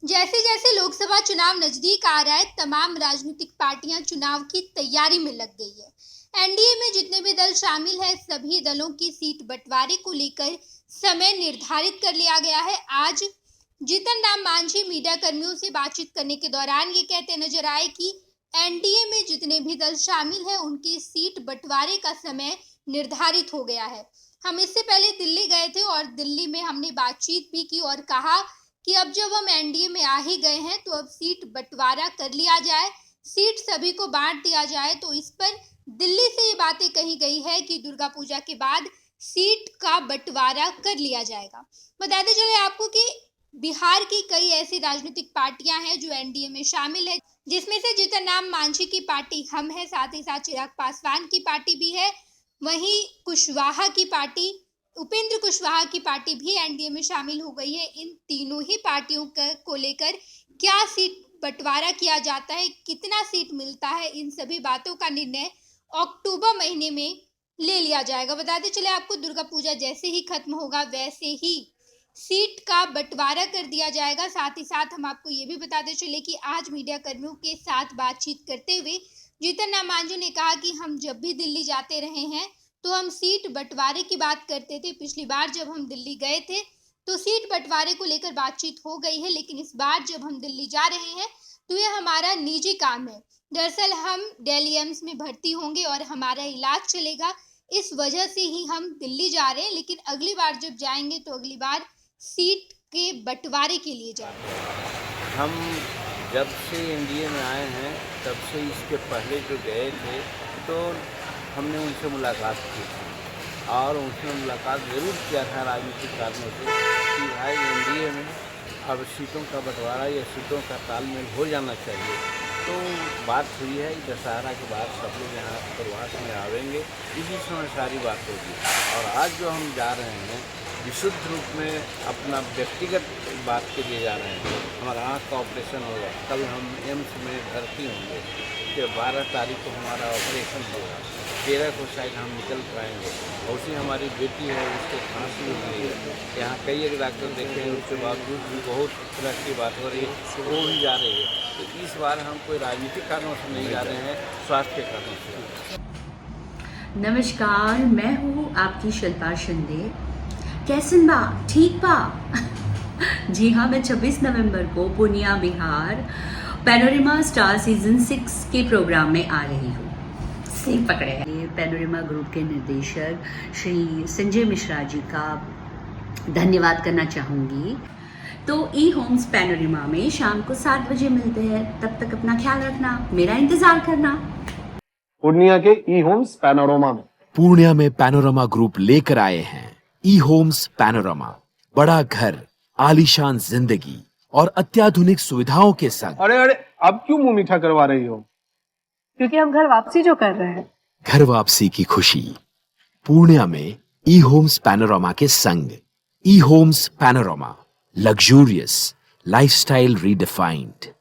जैसे जैसे लोकसभा चुनाव नजदीक आ रहा है, तमाम राजनीतिक पार्टियां चुनाव की तैयारी में लग गई है। एनडीए में जितने भी दल शामिल हैं, सभी दलों की सीट बंटवारे को लेकर समय निर्धारित कर लिया गया है। आज जीतन राम मांझी मीडिया कर्मियों से बातचीत करने के दौरान ये कहते नजर आए कि एनडीए में जितने भी दल शामिल हैं, उनकी सीट बंटवारे का समय निर्धारित हो गया है। हम इससे पहले दिल्ली गए थे और दिल्ली में हमने बातचीत भी की और कहा कि अब जब हम एनडीए में आ ही गए हैं तो अब सीट बंटवारा कर लिया जाए, सीट सभी को बांट दिया जाए। तो इस पर दिल्ली से ये बातें कही गई है कि दुर्गा पूजा के बाद सीट का बंटवारा कर लिया जाएगा। बताते चले आपको कि बिहार की कई ऐसी राजनीतिक पार्टियां हैं जो एनडीए में शामिल है, जिसमें से जीतन राम मांझी की पार्टी हम है, साथ ही साथ चिराग पासवान की पार्टी भी है, वहीं कुशवाहा की पार्टी, उपेंद्र कुशवाहा की पार्टी भी एनडीए में शामिल हो गई है। इन तीनों ही पार्टियों को लेकर क्या सीट बंटवारा किया जाता है, कितना सीट मिलता है, इन सभी बातों का निर्णय अक्टूबर महीने में ले लिया जाएगा। बताते चले आपको, दुर्गा पूजा जैसे ही खत्म होगा वैसे ही सीट का बंटवारा कर दिया जाएगा। साथ ही साथ हम आपको ये भी बताते चले कि आज मीडिया कर्मियों के साथ बातचीत करते हुए जीतन राम मांझी ने कहा कि हम जब भी दिल्ली जाते रहे हैं तो हम सीट बंटवारे की बात करते थे। पिछली बार जब हम दिल्ली गए थे तो सीट बंटवारे को लेकर बातचीत हो गई है, लेकिन इस बार जब हम दिल्ली जा रहे हैं तो यह हमारा निजी काम है। दरअसल हम दिल्ली एम्स में भर्ती होंगे और हमारा इलाज चलेगा, इस वजह से ही हम दिल्ली जा रहे हैं। लेकिन अगली बार जब जाएंगे तो अगली बार सीट के बंटवारे के लिए जाएंगे। हम जब से एनडीए में आए हैं तब से इसके पहले जो गए थे तो हमने उनसे मुलाकात की थी और उनसे मुलाकात ज़रूर किया था राजनीतिक कारणों से कि भाई एनडीए में अब सीटों का बंटवारा या सीटों का तालमेल हो जाना चाहिए। तो बात हुई है कि दशहरा के बाद सब लोग यहाँ प्रवास में आवेंगे, इसी समय सारी बात होगी। और आज जो हम जा रहे हैं विशुद्ध रूप में अपना व्यक्तिगत बात के लिए जा रहे हैं। हमारा आँख का ऑपरेशन होगा, कल हम एम्स में भर्ती होंगे, फिर 12 तारीख को हमारा ऑपरेशन होगा, 13 को शायद हम निकल पाएंगे। और उसी हमारी बेटी है, उसको खांसी हो रही है, यहाँ कई एक डॉक्टर देखे हैं, उसके बावजूद भी बहुत तरह की बात हो रही है, वो भी जा रही है। तो इस बार हम कोई राजनीतिक कारणों से नहीं जा रहे हैं, स्वास्थ्य के कारणों से। नमस्कार, मैं हूँ आपकी शिल्पा शिंदे। कैसन बा? ठीक बा? जी हाँ, मैं 26 नवंबर को Purnia Bihar panorama star season 6 के प्रोग्राम में आ रही हूँ। सही पकड़े हैं। पैनोरमा ग्रुप के निर्देशक श्री संजय मिश्रा जी का धन्यवाद करना चाहूँगी। तो ई होम्स पैनोरमा में शाम को 7 बजे मिलते हैं। तब तक अपना ख्याल रखना, मेरा इंतजार करना। पूर्णिया के ई होम्स पैनोरमा में पूर्णिया में पैनोरमा ग्रुप लेकर आए हैं ई होम्स पैनोरमा, बड़ा घर, आलीशान जिंदगी और अत्याधुनिक सुविधाओं के संग। अरे अब क्यों मुंह मीठा करवा रही हो? क्योंकि हम घर वापसी जो कर रहे हैं। घर वापसी की खुशी पूर्णिया में ई होम्स पैनोरमा के संग। ई Homes Panorama, luxurious lifestyle redefined.